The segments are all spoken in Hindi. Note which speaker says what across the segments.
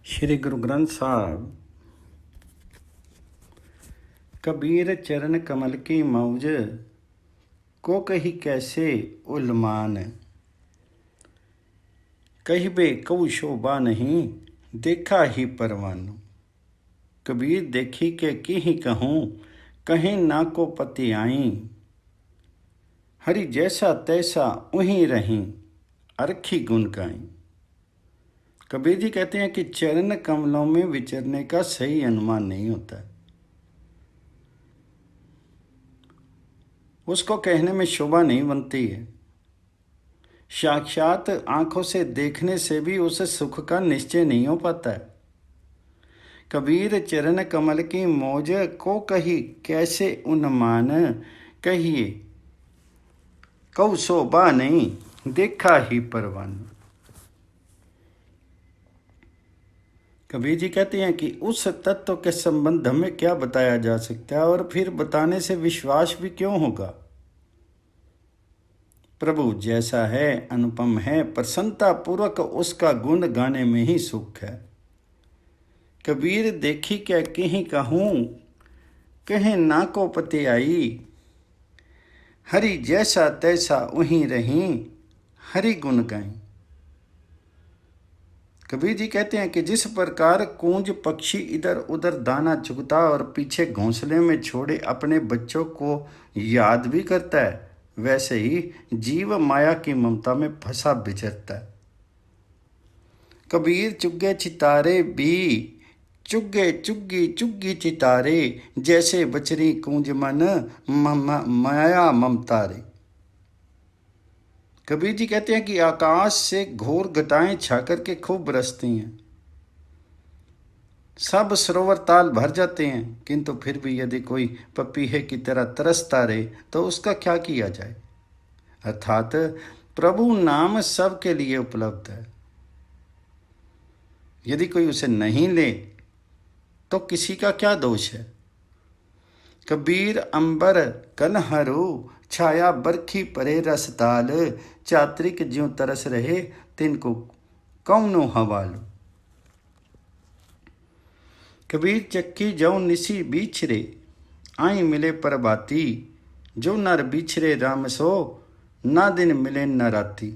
Speaker 1: श्री गुरु ग्रंथ साहब। कबीर चरण कमल की मौज, को कही कैसे उलमान। कहिबे कऊ शोभा नहीं, देखा ही परवान। कबीर देखी के की ही कहूँ, कहीं ना को पति आई। हरि जैसा तैसा उहीं रही, अरखी गुण गाई। कबीर जी कहते हैं कि चरण कमलों में विचरने का सही अनुमान नहीं होता। उसको कहने में शोभा नहीं बनती है। साक्षात आंखों से देखने से भी उसे सुख का निश्चय नहीं हो पाता है। कबीर चरण कमल की मौज, को कही कैसे उन्मान। कहिए कऊ शोभा नहीं, देखा ही परवान। कबीर जी कहते हैं कि उस तत्व के संबंध में क्या बताया जा सकता है, और फिर बताने से विश्वास भी क्यों होगा। प्रभु जैसा है, अनुपम है, प्रसन्नता पूर्वक उसका गुण गाने में ही सुख है। कबीर देखी क्या कहीं कहूँ, कहें ना को पति आई। हरि जैसा तैसा वहीं रही, हरि गुण गाई। कबीर जी कहते हैं कि जिस प्रकार कूंज पक्षी इधर उधर दाना चुगता और पीछे घोंसले में छोड़े अपने बच्चों को याद भी करता है, वैसे ही जीव माया की ममता में फंसा बिचरता है। कबीर चुग्गे चितारे भी, चुग्गे चुग्गी चुग्गी चितारे, जैसे बचरी कूंज मन माया ममतारे। कबीर जी कहते हैं कि आकाश से घोर घटाएं छा करके खूब बरसती हैं, सब सरोवर ताल भर जाते हैं, किंतु फिर भी यदि कोई पपीहे की तरह तरसता रहे तो उसका क्या किया जाए। अर्थात प्रभु नाम सबके लिए उपलब्ध है। यदि कोई उसे नहीं ले तो किसी का क्या दोष है। कबीर अंबर कन्हरू, छाया बरखी परे रस ताल, चात्रिक ज्यों तरस रहे, तिनको कौनो हवालो। कबीर चक्की जौ निसी बिछरे, आई मिले परबाती, जो नर बिछरे राम सो, ना दिन मिले न राती।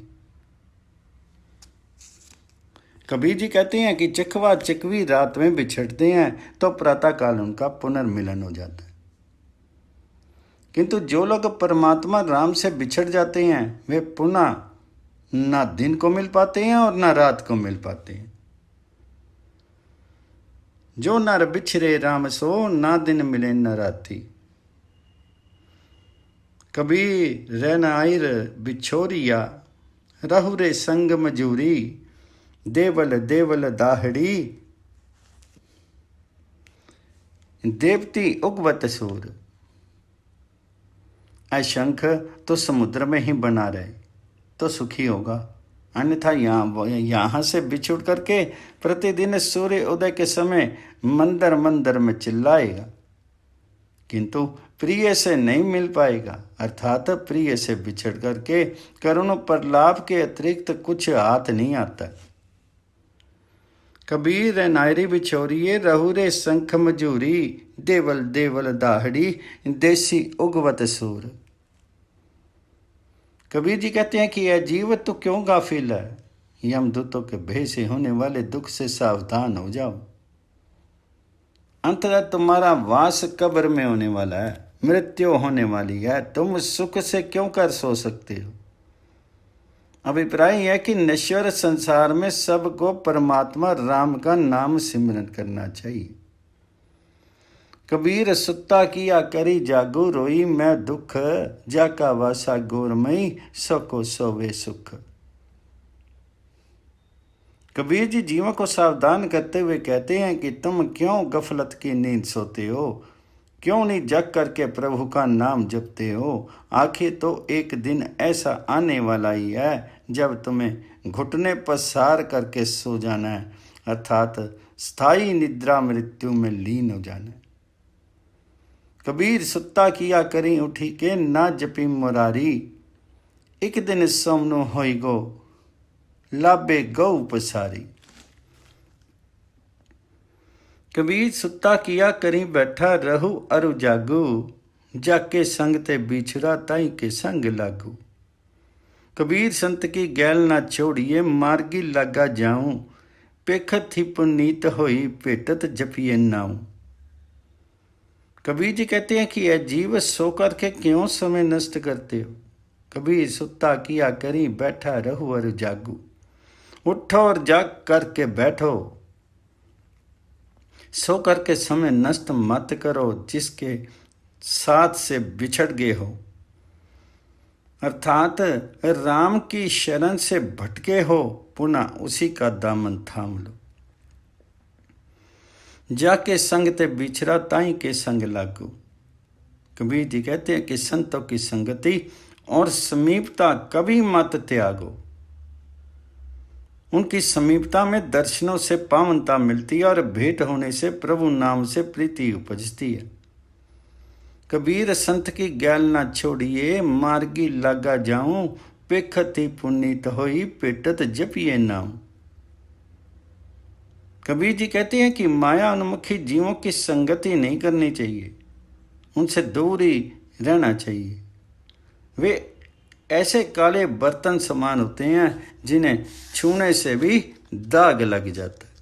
Speaker 1: कबीर जी कहते हैं कि चकवा चकवी रात में बिछड़ते हैं तो प्रातःकाल उनका पुनर्मिलन हो जाता है, किंतु जो लोग परमात्मा राम से बिछड़ जाते हैं वे पुनः ना दिन को मिल पाते हैं और ना रात को मिल पाते हैं। जो नर बिछरे राम सो, ना दिन मिले न राती। कबीर रैन आयर बिछोरिया, रहु रे संग मजूरी, देवल देवल दाहड़ी, देवती उगवत सूर। ऐ शंख तो समुद्र में ही बना रहे तो सुखी होगा, अन्यथा यहाँ से बिछुड़ करके प्रतिदिन सूर्य उदय के समय मंदिर मंदिर में चिल्लाएगा, किंतु प्रिय से नहीं मिल पाएगा। अर्थात प्रिय से बिछड़ करके करुण पर लाभ के अतिरिक्त कुछ हाथ नहीं आता। कबीर नायरी बिछोरिए, रहु रे शंख मजूरी, देवल देवल दाहड़ी, देसी उगवत सूर। कबीर जी कहते हैं कि यह जीव तो क्यों गाफिल है, यमदूतों के भय से होने वाले दुख से सावधान हो जाओ। अंततः तुम्हारा वास कब्र में होने वाला है, मृत्यु होने वाली है, तुम सुख से क्यों कर सो सकते हो। अभिप्राय यह कि नश्वर संसार में सबको परमात्मा राम का नाम सिमरन करना चाहिए। कबीर सुत्ता किया करी जागो रोई, मैं दुख जाका वासा गोरमई, सको सोवे सुख। कबीर जी जीवों को सावधान करते हुए कहते हैं कि तुम क्यों गफलत की नींद सोते हो, क्यों नहीं जग करके प्रभु का नाम जपते हो। आखिर तो एक दिन ऐसा आने वाला ही है जब तुम्हें घुटने पर सार करके सो जाना है, अर्थात स्थायी निद्रा मृत्यु में लीन हो जाना है। कबीर सुत्ता किया करी उठी के, ना जपी मुरारी, एक दिन सोमनो होई गो, लाबे गौ पसारी। कबीर सुता किया करी बैठा रहू अरु जागू, जाके संग ते बिछड़ा ताई के संग लागू। कबीर संत की गैल ना छोड़िए, मार्गी लागा जाऊं, पेखत थी पुनीत होई पेटत जपिए नाऊं। कबीर जी कहते हैं कि यह जीव सो करके क्यों समय नष्ट करते हो। कबीर सुता किया करी बैठा रहू और जागू, उठो और जाग करके बैठो, सो करके समय नष्ट मत करो जिसके साथ से बिछड़ गए हो, अर्थात राम की शरण से भटके हो, पुनः उसी का दामन थाम लो। जाके संग ते बिछड़ा ताई के संग लागू। कबीर जी कहते हैं कि संतों की संगति और समीपता कभी मत त्यागो। उनकी समीपता में दर्शनों से पावनता मिलती है और भेंट होने से प्रभु नाम से प्रीति उपजती है। कबीर संत की गैल ना छोड़िए, मार्गी लागा जाऊं, पेखती पुनीत होई पेटत जपिए नाम। कबीर जी कहते हैं कि माया उन्मुखी जीवों की संगति नहीं करनी चाहिए, उनसे दूर ही रहना चाहिए। वे ऐसे काले बर्तन समान होते हैं जिन्हें छूने से भी दाग लग जाता है।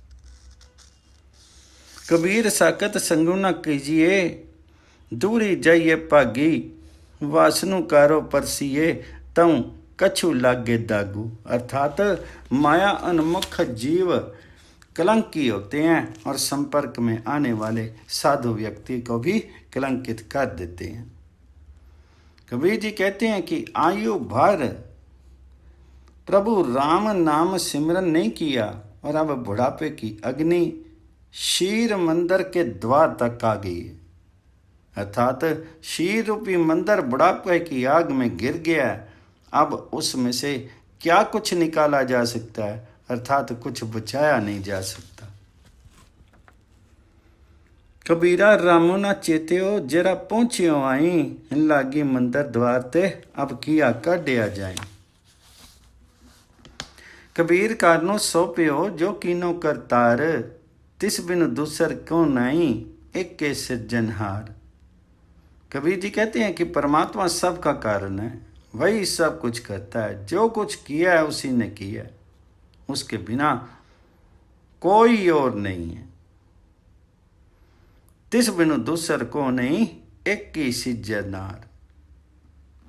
Speaker 1: कबीर साकत संगु न कीजिए, दूरी जाइए पागी, वासनु कारो परसिए, तऊ कछु लागे दागू। अर्थात माया उन्मुख जीव कलंकी होते हैं और संपर्क में आने वाले साधु व्यक्ति को भी कलंकित कर देते हैं। कबीर जी कहते हैं कि आयु भर प्रभु राम नाम सिमरन नहीं किया और अब बुढ़ापे की अग्नि शीर मंदिर के द्वार तक आ गई है। अर्थात शीर रूपी मंदिर बुढ़ापे की आग में गिर गया है। अब उसमें से क्या कुछ निकाला जा सकता है, अर्थात कुछ बचाया नहीं जा सकता। कबीरा रामो ना चेत्यो, जरा पहुंचियो आई, लागी मंदिर द्वार ते, अब किया काढ़िया जाए। कबीर कारनो सौंप्यो जो कीनो करतार, तिस बिनु दूसर क्यों नहीं, एक के सिरजनहार। कबीर जी कहते हैं कि परमात्मा सब का कारण है, वही सब कुछ करता है, जो कुछ किया है उसी ने किया है, उसके बिना कोई और नहीं है। तिस बिनु दूसर को नहीं, एक की सिरजनहार।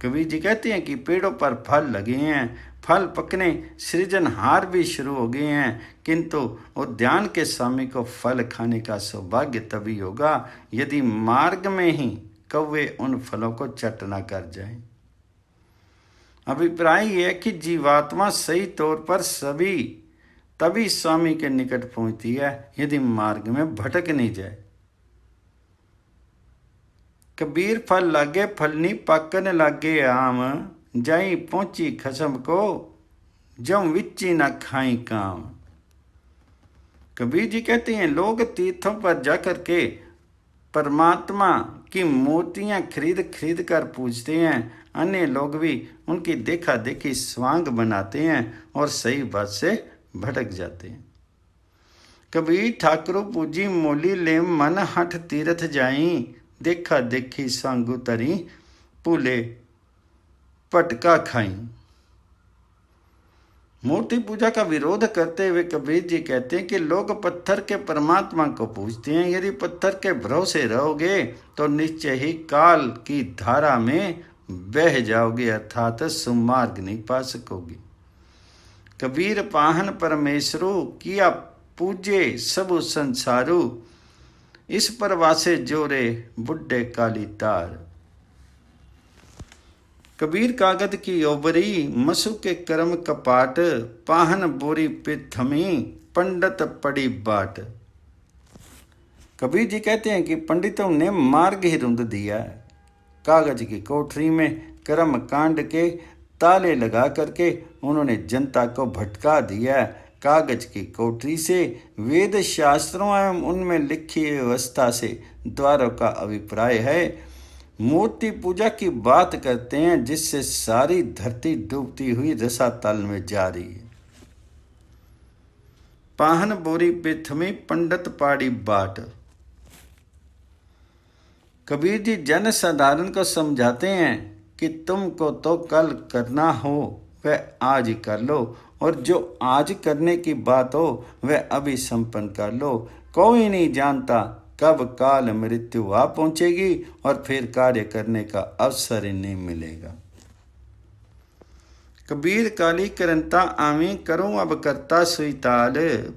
Speaker 1: कबीर जी कहते हैं कि पेड़ों पर फल लगे हैं, फल पकने, सृजनहार भी शुरू हो गए हैं, किंतु उद्यान के स्वामी को फल खाने का सौभाग्य तभी होगा यदि मार्ग में ही कौवे उन फलों को चट न कर जाएं। अभिप्राय यह है कि जीवात्मा सही तौर पर सभी तभी स्वामी के निकट पहुंचती है यदि मार्ग में भटक नहीं जाए। कबीर फल लागे फलनी पाकन लागे आम, जाई पहुंची खसम को, जम विच्ची न खाई काम। कबीर जी कहते हैं लोग तीर्थों पर जाकर के परमात्मा की मूर्तियां खरीद खरीद कर पूजते हैं, अन्य लोग भी उनकी देखा देखी स्वांग बनाते हैं और सही बात से भटक जाते हैं। कबीर ठाकुर पूजी मोली ले मन हठ तीरथ जाई, देखा देखी सांगू तरी पूले पटका खाई। मूर्ति पूजा का विरोध करते हुए कबीर जी कहते हैं कि लोग पत्थर के परमात्मा को पूजते हैं, यदि पत्थर के भरोसे रहोगे तो निश्चय ही काल की धारा में बह जाओगे, अर्थात सुमार्ग नहीं पा सकोगे। कबीर पाहन परमेश्वरु, किया पूजे सबु संसारू, इस पर वासे जोरे बुड्ढे काली तार। कबीर कागद की ओबरी, मसु के कर्म कपाट, पाहन बोरी पे थमी, पंडित पड़ी बाट। कबीर जी कहते हैं कि पंडितों ने मार्ग ही रुंध दिया है। कागज की कोठरी में कर्म कांड के ताले लगा करके उन्होंने जनता को भटका दिया है। कागज की कोठरी से वेद शास्त्रों एवं उनमें लिखी व्यवस्था से द्वारों का अभिप्राय है। मूर्ति पूजा की बात करते हैं जिससे सारी धरती डूबती हुई रसातल में जा रही है। पाहन बोरी पिथमी पंडित पाड़ी बाट। कबीर जी जन साधारण को समझाते हैं कि तुमको तो कल करना हो वह आज ही कर लो, और जो आज करने की बात हो वह अभी संपन्न कर लो। कोई नहीं जानता कब काल मृत्यु आ पहुंचेगी और फिर कार्य करने का अवसर ही नहीं मिलेगा। कबीर काली करंता आवी करूं अब करता सुई ताल,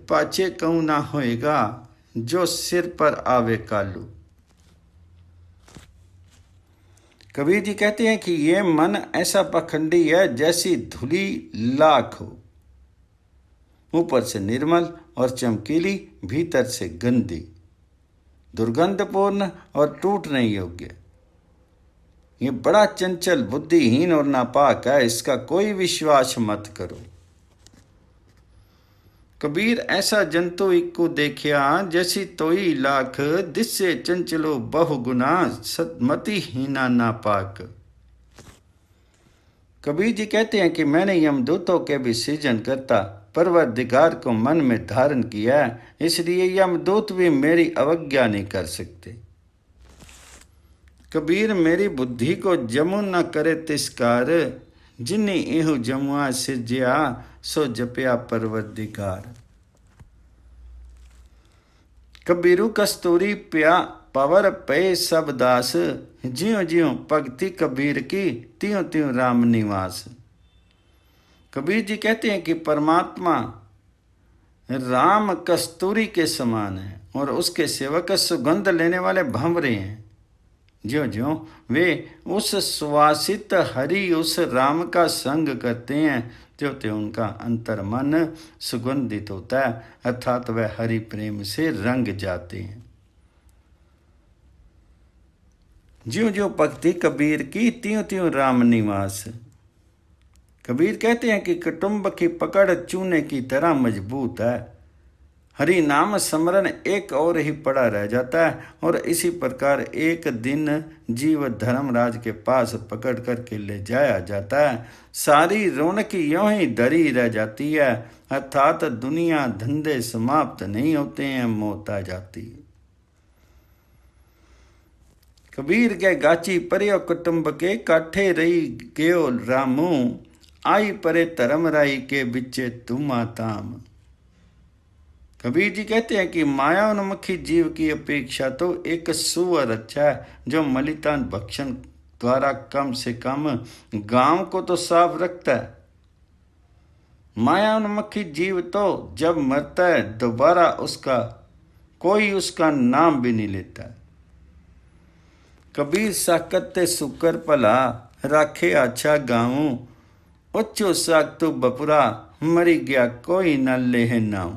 Speaker 1: पाछे कहूं ना होएगा जो सिर पर आवे कालू। कबीर जी कहते हैं कि ये मन ऐसा पखंडी है जैसी धुली लाख हो, ऊपर से निर्मल और चमकीली, भीतर से गंदी, दुर्गंधपूर्ण और टूटने योग्य। ये बड़ा चंचल, बुद्धिहीन और नापाक है, इसका कोई विश्वास मत करो। कबीर ऐसा जंतु इक्को देखिया जैसी तोई लाख, दिस्से चंचलो बहुगुना सतमति हीना नापाक। कबीर जी कहते हैं कि मैंने यमदूतों के भी सृजन करता परवरदिगार को मन में धारण किया, इसलिए यमदूत भी मेरी अवज्ञा नहीं कर सकते। कबीर मेरी बुद्धि को जमु न करे तिस्कार, जिन्नी इहु जमुआ सिरजिया सो जपया परवरदिगार। कबीरू कस्तूरी प्या पवर पे सब दास, ज्यों ज्यों भक्ति कबीर की त्यों त्यों राम निवास। कबीर जी कहते हैं कि परमात्मा राम कस्तूरी के समान है और उसके सेवक सुगंध लेने वाले भंवरे हैं। ज्यों ज्यों वे उस सुवासित हरि उस राम का संग करते हैं, त्यों त्यों उनका अंतर मन सुगंधित होता है, अर्थात वह हरि प्रेम से रंग जाते हैं। ज्यों ज्यों भक्ति कबीर की त्यों त्यों राम निवास। कबीर कहते हैं कि कुटुंब की पकड़ चूने की तरह मजबूत है, हरि नाम स्मरण एक और ही पड़ा रह जाता है, और इसी प्रकार एक दिन जीव धर्मराज के पास पकड़ करके ले जाया जाता है। सारी रौनक यों ही धरी रह जाती है, अर्थात दुनिया धंधे समाप्त नहीं होते हैं, मौत आ जाती है। कबीर के गाची परियो कुटुंब के काठे रही गयो रामू, आई परे धर्मराई के बिचे तुमा ताम। कबीर जी कहते हैं कि माया उन्मुखी जीव की अपेक्षा तो एक सुअर अच्छा है, जो मलितान भक्षण द्वारा कम से कम गांव को तो साफ रखता है। माया उन्मुखी जीव तो जब मरता है दोबारा कोई उसका नाम भी नहीं लेता। कबीर साकते सुकर भला राखे अच्छा गाँव, उच्चो साक तू बपुरा मरी गया कोई न लेह नाऊ।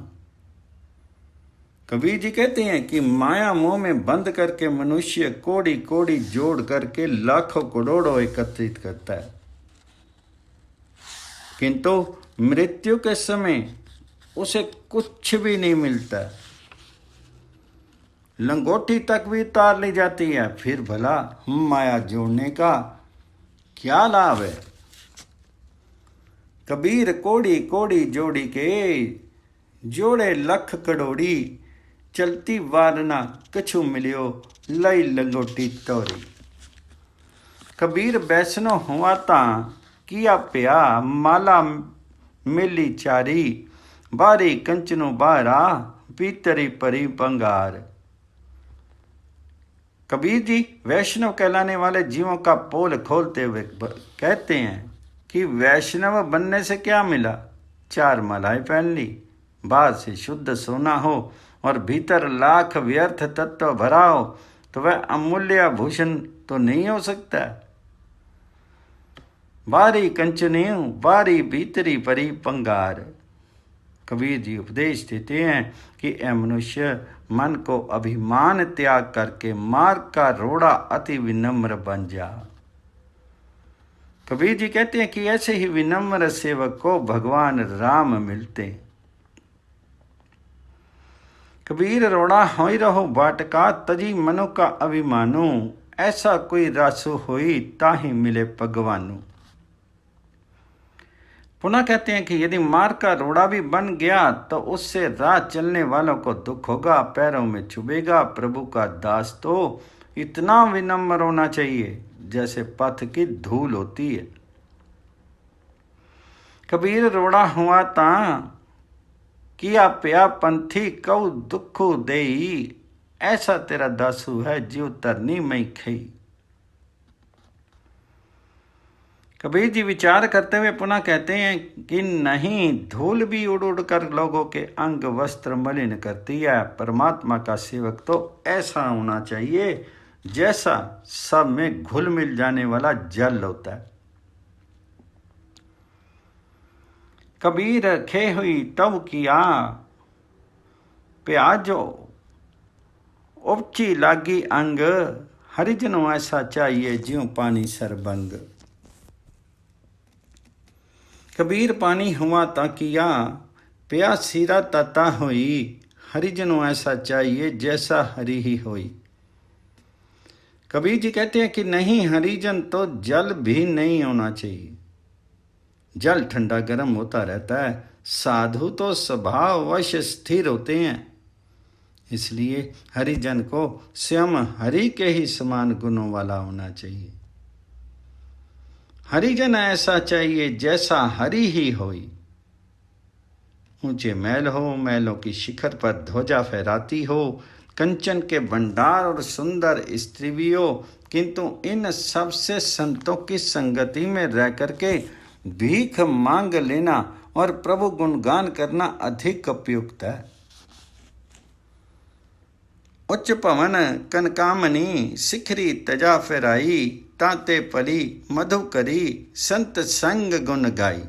Speaker 1: कबीर जी कहते हैं कि माया मोह में बंद करके मनुष्य कोड़ी कोड़ी जोड़ करके लाखों करोड़ों एकत्रित करता है, किंतु मृत्यु के समय उसे कुछ भी नहीं मिलता। लंगोटी तक भी उतार ली जाती है, फिर भला माया जोड़ने का क्या लाभ है। कबीर कोड़ी कोड़ी जोड़ी के जोड़े लख करोड़ी, चलती वारना कछु मिलियो लई लंगोटी तोरी। कबीर बैसनो हुआ तां किया प्या माला मिली चारी, बारी कंचनो बारा भीतरी परी पंगार। कबीर जी वैष्णव कहलाने वाले जीवों का पोल खोलते हुए कहते हैं कि वैष्णव बनने से क्या मिला, 4 मालाएं पहन ली, बाहर से शुद्ध सोना हो और भीतर लाख व्यर्थ तत्व भरा हो, तो वह अमूल्य भूषण तो नहीं हो सकता। बारी कंचनियों बारी भीतरी परी पंगार। कबीर जी उपदेश देते हैं कि ए मनुष्य मन को अभिमान त्याग करके मार्ग का रोड़ा अति विनम्र बन जा। कबीर जी कहते हैं कि ऐसे ही विनम्र सेवक को भगवान राम मिलते। कबीर रोड़ा होई रहो बाटका, तजी मनो का अभिमानो, ऐसा कोई रासो होई ताही मिले भगवानू। पुनः कहते हैं कि यदि मार्ग का रोड़ा भी बन गया तो उससे राह चलने वालों को दुख होगा, पैरों में चुभेगा। प्रभु का दास तो इतना विनम्र होना चाहिए जैसे पथ की धूल होती है। कबीर रोड़ा हुआ ता किया पिया पंथी कऊ दुखु देई, ऐसा तेरा दासू है जीव तरनी मई खई। कबीर जी विचार करते हुए पुनः कहते हैं कि नहीं, धूल भी उड़ उड़ कर लोगों के अंग वस्त्र मलिन करती है। परमात्मा का सेवक तो ऐसा होना चाहिए जैसा सब में घुल मिल जाने वाला जल होता है। कबीर खे हुई तब किया प्याजो उपची लागी अंग, हरिजनों ऐसा चाहिए ज्यों पानी सरबंग। कबीर पानी हुआ ता किया प्यास सीरा तता हुई, हरिजनों ऐसा चाहिए जैसा हरि ही होई। कबीर जी कहते हैं कि नहीं, हरिजन तो जल भी नहीं होना चाहिए। जल ठंडा गर्म होता रहता है, साधु तो स्वभाववश स्थिर होते हैं। इसलिए हरिजन को स्वयं हरि के ही समान गुणों वाला होना चाहिए। हरिजन ऐसा चाहिए जैसा हरि ही होई। ऊंचे महल हो, महलों की शिखर पर ध्वजा फहराती हो, कंचन के भंडार और सुंदर स्त्री भी हो, किंतु इन सबसे संतों की संगति में रह करके भीख मांग लेना और प्रभु गुणगान करना अधिक उपयुक्त है। उच्च पवन कनकामनी शिखरी तजा फेराई, ताते पली मधु करी संत संग गुण गाई।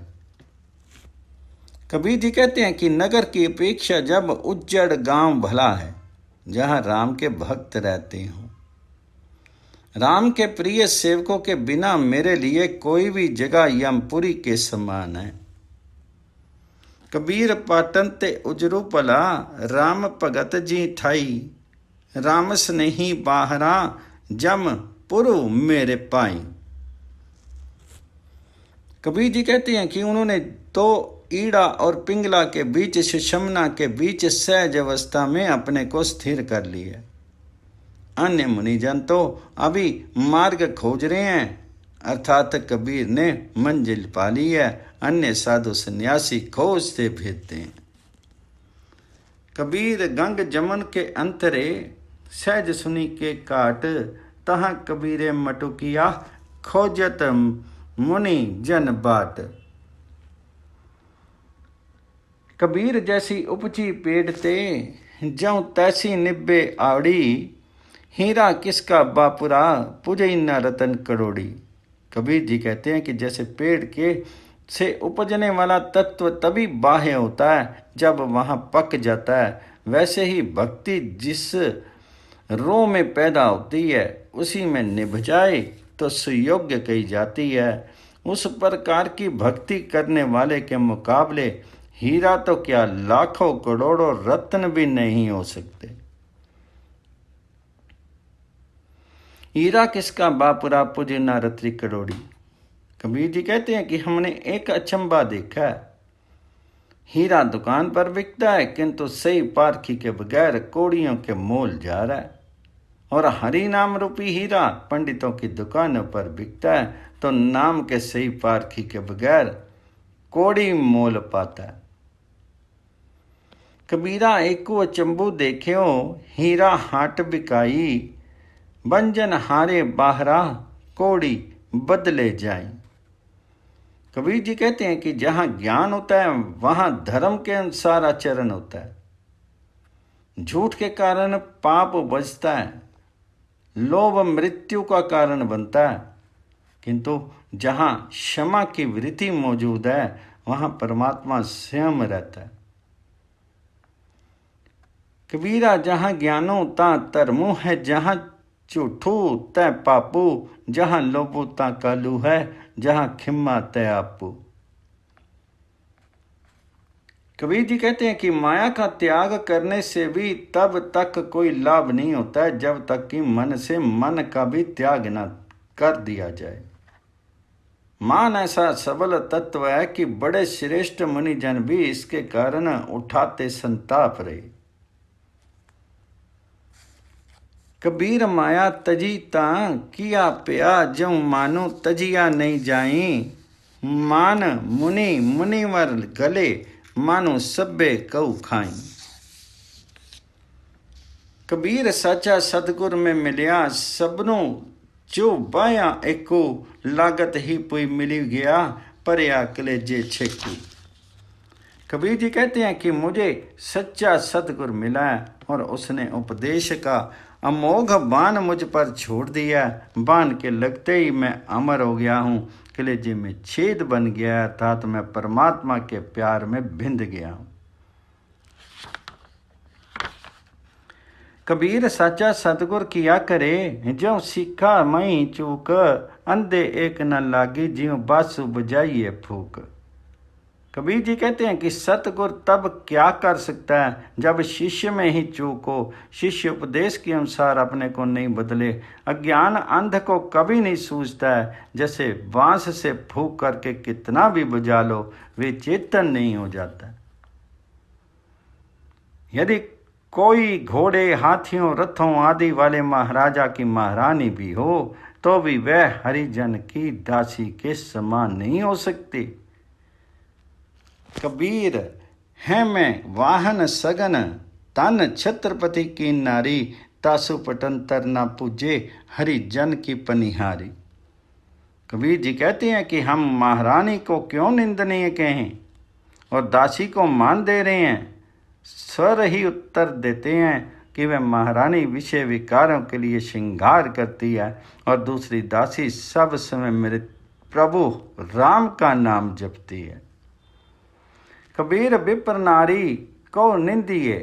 Speaker 1: कबीर जी कहते हैं कि नगर की अपेक्षा जब उज्जड़ गांव भला है, जहां राम के भक्त रहते हों। राम के प्रिय सेवकों के बिना मेरे लिए कोई भी जगह यमपुरी के समान है। कबीर पाटन ते उजरू पला, राम भगत जी ठाई, रामस नहीं बाहरा जम पुरु मेरे पाई। कबीर जी कहते हैं कि उन्होंने तो ईड़ा और पिंगला के बीच, सुषमना के बीच सहज अवस्था में अपने को स्थिर कर लिया। अन्य मुनिजन तो अभी मार्ग खोज रहे हैं, अर्थात कबीर ने मंजिल पा ली है। अन्य साधु सन्यासी खोजते फिरते हैं। कबीर गंग जमन के अंतरे, सहज सुनी के काट, तहाँ कबीरे मटुकिया खोजत मुनि जन बाट। कबीर जैसी उपची पेड़ ते, जऊं तैसी निब्बे आवड़ी, हीरा किसका बापुरा पुजई न रतन करोड़ी। कबीर जी कहते हैं कि जैसे पेड़ के से उपजने वाला तत्व तभी बाह्य होता है जब वहाँ पक जाता है, वैसे ही भक्ति जिस रो में पैदा होती है उसी में निभ जाए तो सुयोग्य कही जाती है। उस प्रकार की भक्ति करने वाले के मुकाबले हीरा तो क्या लाखों करोड़ों रत्न भी नहीं हो सकते। हीरा किसका बापुरा पुजे ना रत्री करोड़ी। कबीर जी कहते हैं कि हमने एक अचंबा देखा है। हीरा दुकान पर बिकता है किंतु सही पारखी के बगैर कोड़ियों के मोल जा रहा है, और हरि नाम रूपी हीरा पंडितों की दुकानों पर बिकता है तो नाम के सही पारखी के बगैर कोड़ी मोल पाता है। कबीरा एको अचंबू देख्यो, हीरा हाट बिकाई, बंजन हारे बाहरा कोड़ी बदले जाए। कबीर जी कहते हैं कि जहां ज्ञान होता है वहां धर्म के अनुसार आचरण होता है। झूठ के कारण पाप बचता है, लोभ मृत्यु का कारण बनता है, किंतु जहां क्षमा की वृत्ति मौजूद है वहां परमात्मा स्वयं रहता है। कबीरा जहां ज्ञानो ता धर्मो है, जहां झूठू तय पापू, जहां लोभू ता कालू है, जहां खिम्मा तय आपू। कबीर जी कहते हैं कि माया का त्याग करने से भी तब तक कोई लाभ नहीं होता है जब तक कि मन से मन का भी त्याग न कर दिया जाए। मान ऐसा सबल तत्व है कि बड़े श्रेष्ठ मुनिजन भी इसके कारण उठाते संताप रहे। कबीर माया तजी तां किया प्या जं मानो तजिया नहीं जाई। मान मुनि मुनिवर गले मानो सब्बे कऊ खाई। कबीर साचा सतगुर में मिलिया सबनों जो बाया एको लागत ही पुई मिली गया परया कलेजे छेकू। कबीर जी कहते हैं कि मुझे सच्चा सतगुर मिला है और उसने उपदेश का अमोघ बाण मुझ पर छोड़ दिया। बाण के लगते ही मैं अमर हो गया हूँ, कलेजे में छेद बन गया, अर्थात मैं परमात्मा के प्यार में भिंद गया हूँ। कबीर साचा सतगुर किया करे, ज्यों सीखा मई चूक, अंधे एक न लागी ज्यों बासु बजाइए फूक। कबीर जी कहते हैं कि सतगुर तब क्या कर सकता है जब शिष्य में ही चूक हो, शिष्य उपदेश के अनुसार अपने को नहीं बदले। अज्ञान अंध को कभी नहीं सूझता है, जैसे बांस से फूक करके कितना भी बुझा लो वे चेतन नहीं हो जाता। यदि कोई घोड़े हाथियों रथों आदि वाले महाराजा की महारानी भी हो तो भी वह हरिजन की दासी के समान नहीं हो सकती। कबीर है मैं वाहन सगन तन छत्रपति की नारी, तासु पटंतर ना पूजे हरिजन की पनिहारी। कबीर जी कहते हैं कि हम महारानी को क्यों निंदनीय कहें और दासी को मान दे रहे हैं। स्वर ही उत्तर देते हैं कि वह महारानी विषय विकारों के लिए श्रृंगार करती है और दूसरी दासी सब समय मेरे प्रभु राम का नाम जपती है। कबीर विप्र नारी को निंदिए,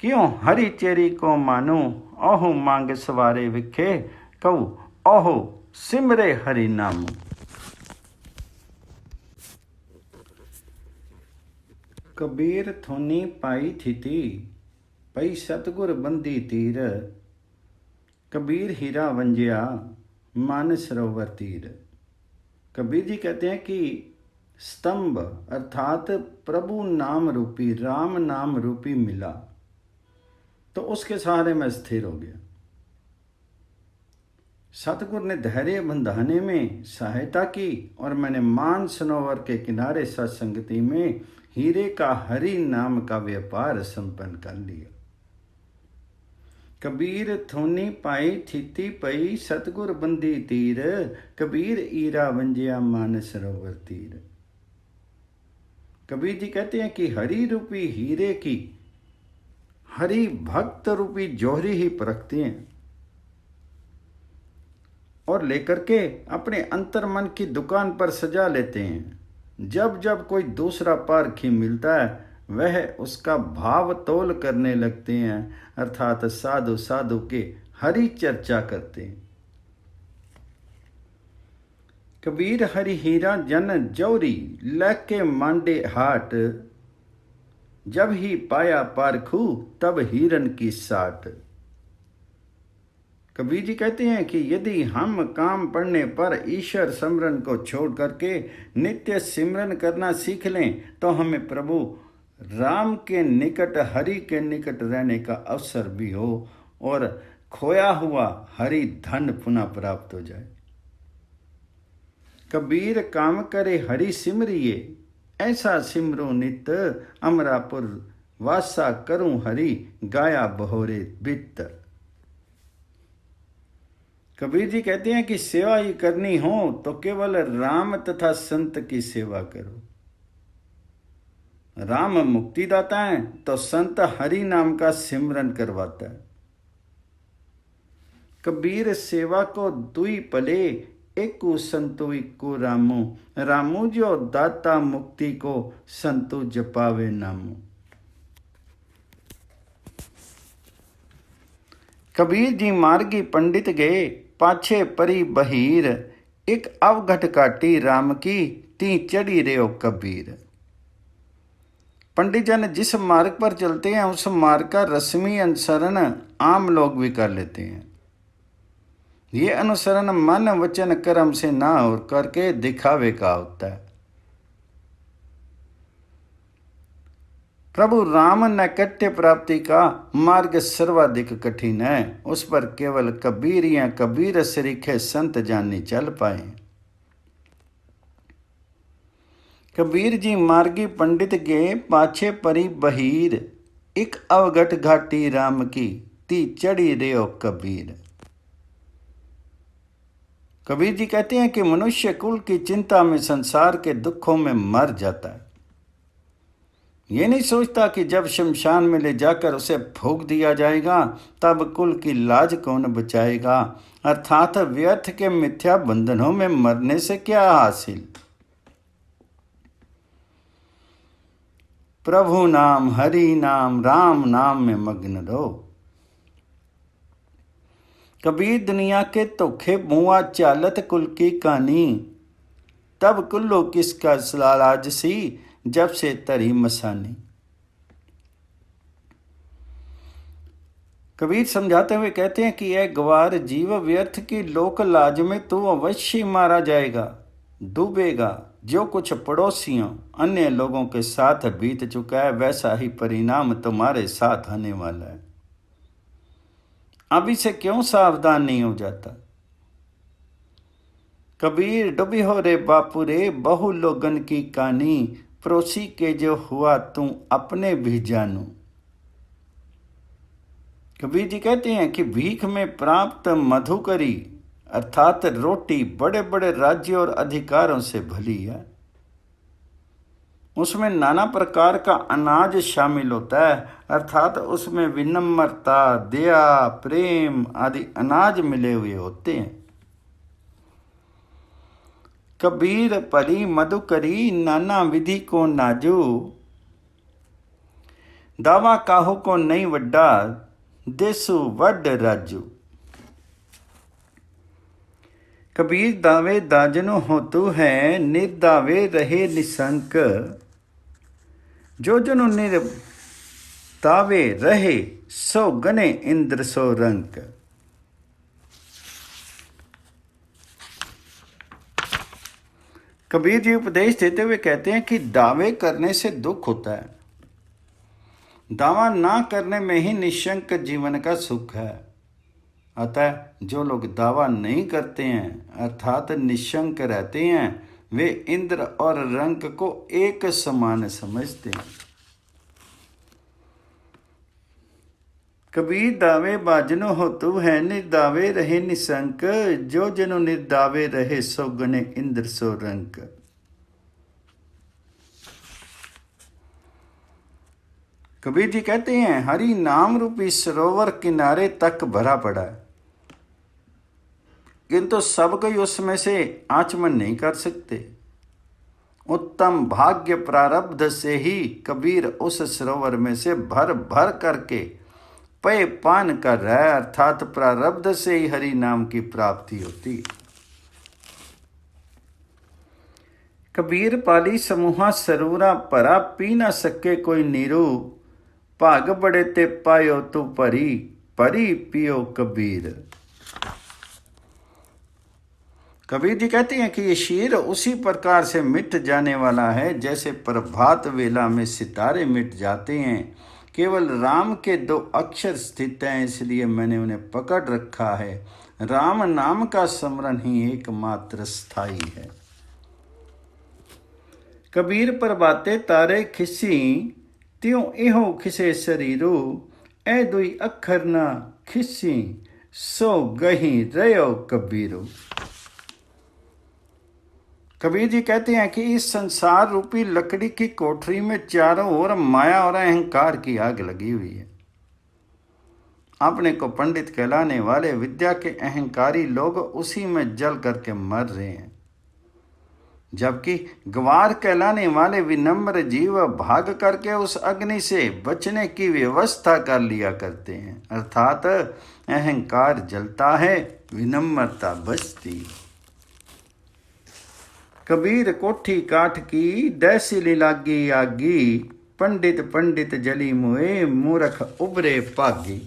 Speaker 1: क्यों हरि चेरी को मानो, ओहु मांग सवारे विखे, कहू ओहु सिमरे हरि नाम। कबीर थोनी पाई थिति, पई सतगुर बंदी तीर, कबीर हीरा वंजिया मान सरोवर तीर। कबीर जी कहते हैं कि स्तंभ अर्थात प्रभु नाम रूपी राम नाम रूपी मिला तो उसके सहारे में स्थिर हो गया। सतगुर ने धैर्य बंधाने में सहायता की और मैंने मान सरोवर के किनारे सत्संगति में हीरे का हरि नाम का व्यापार संपन्न कर लिया। कबीर थोनी पाई थिति पई सतगुर बंदी तीर, कबीर ईरा वंजिया मान सरोवर तीर। कबीर जी कहते हैं कि हरि रूपी हीरे की हरि भक्त रूपी जोहरी ही परखते हैं और लेकर के अपने अंतर मन की दुकान पर सजा लेते हैं। जब जब कोई दूसरा पारखी मिलता है वह उसका भाव तोल करने लगते हैं, अर्थात साधु साधु के हरि चर्चा करते हैं। कबीर हरि हीरा जन जौरी लके मांडे हाट, जब ही पाया पारखू तब हिरन की साट। कबीर जी कहते हैं कि यदि हम काम पड़ने पर ईश्वर सिमरन को छोड़ करके नित्य सिमरन करना सीख लें तो हमें प्रभु राम के निकट हरि के निकट रहने का अवसर भी हो और खोया हुआ हरि धन पुनः प्राप्त हो जाए। कबीर काम करे हरि सिमरिए, ऐसा सिमरो नित, अमरापुर वासा करूं हरि गाया बहोरे बित। कबीर जी कहते हैं कि सेवा ही करनी हो तो केवल राम तथा संत की सेवा करो। राम मुक्तिदाता है तो संत हरि नाम का सिमरन करवाता है। कबीर सेवा को दुई पले, एकु संतु इक्कु रामू, रामू जो दाता मुक्ति को संतु जपावे नामू। कबीर जी मार्गी पंडित गए पाछे परी बहीर, एक अवघट काटी राम की ती चढ़ी रहो कबीर। पंडित जन जिस मार्ग पर चलते हैं उस मार्ग का रस्मी अनुसरण आम लोग भी कर लेते हैं। ये अनुसरण मन वचन कर्म से ना और करके दिखावे का होता है। प्रभु राम नैकट्य प्राप्ति का मार्ग सर्वाधिक कठिन है, उस पर केवल कबीर या कबीर सरीखे संत जानी चल पाए। कबीर जी मार्गी पंडित गे पाछे परी बहीर, एक अवगट घाटी राम की ती चढ़ी रेओ कबीर। कबीर जी कहते हैं कि मनुष्य कुल की चिंता में संसार के दुखों में मर जाता है। ये नहीं सोचता कि जब शमशान में ले जाकर उसे फूंक दिया जाएगा तब कुल की लाज कौन बचाएगा, अर्थात व्यर्थ के मिथ्या बंधनों में मरने से क्या हासिल। प्रभु नाम हरि नाम राम नाम में मग्न रहो। कबीर दुनिया के धोखे मुआ चालत कुल की कहानी, तब कुल्लो किसका लाज सी जब से तरी मसानी। कबीर समझाते हुए कहते हैं कि यह गवार जीव व्यर्थ की लोक लाज में तू अवश्य मारा जाएगा, डूबेगा। जो कुछ पड़ोसियों अन्य लोगों के साथ बीत चुका है वैसा ही परिणाम तुम्हारे साथ आने वाला है। अभी से क्यों सावधान नहीं हो जाता। कबीर डूबी हो रे बापू रे, बहु लोगन की कहानी, पड़ोसी के जो हुआ तू अपने भी जानू। कबीर जी कहते हैं कि भीख में प्राप्त मधुकरी अर्थात रोटी बड़े बड़े राज्यों और अधिकारों से भली है। उसमें नाना प्रकार का अनाज शामिल होता है, अर्थात उसमें विनम्रता, दया, प्रेम आदि अनाज मिले हुए होते हैं। कबीर परी मधुकरी नाना विधि को नाजू, दावा काहू को नहीं वड्डा, देसु वड राजू। कबीर दावे दाजनो होतु है, निर्दावे रहे निशंक, जो जनु निर्दावे रहे सो गने इंद्र सो रंक। कबीर जी उपदेश देते हुए कहते हैं कि दावे करने से दुख होता है, दावा ना करने में ही निशंक जीवन का सुख है। अतः जो लोग दावा नहीं करते हैं अर्थात निशंक रहते हैं वे इंद्र और रंक को एक समान समझते हैं। कबीर दावे बाजनो हो तू है, निर्दावे रहे निशंक, जो जनु निर्दावे रहे सो गने इंद्र सो रंक। कबीर जी कहते हैं हरि नाम रूपी सरोवर किनारे तक भरा पड़ा है, किंतु सब कोई उसमें से आचमन नहीं कर सकते। उत्तम भाग्य प्रारब्ध से ही कबीर उस सरोवर में से भर भर करके पेय पान कर रहा है, अर्थात प्रारब्ध से ही हरि नाम की प्राप्ति होती है। कबीर पाली समूहा सरूरा परा, पी ना सके कोई नीरू, भाग बड़े ते पायो तू परी, परी पियो कबीर। कबीर जी कहते हैं कि ये शीर उसी प्रकार से मिट जाने वाला है जैसे प्रभात वेला में सितारे मिट जाते हैं। केवल राम के 2 अक्षर स्थित हैं, इसलिए मैंने उन्हें पकड़ रखा है। राम नाम का स्मरण ही एकमात्र स्थायी है। कबीर प्रभाते तारे खिसी, त्यों एहो खिसे शरीरो, ए दुई अखर ना खिसी, सो गही रयो कबीरो। कबीर जी कहते हैं कि इस संसार रूपी लकड़ी की कोठरी में चारों ओर माया और अहंकार की आग लगी हुई है। अपने को पंडित कहलाने वाले विद्या के अहंकारी लोग उसी में जल करके मर रहे हैं, जबकि गवार कहलाने वाले विनम्र जीव भाग करके उस अग्नि से बचने की व्यवस्था कर लिया करते हैं, अर्थात अहंकार जलता है, विनम्रता बचती। कबीर कोठी काठ की दैसिली लागी आगी, पंडित पंडित जली मुए, मूर्ख उबरे पागी।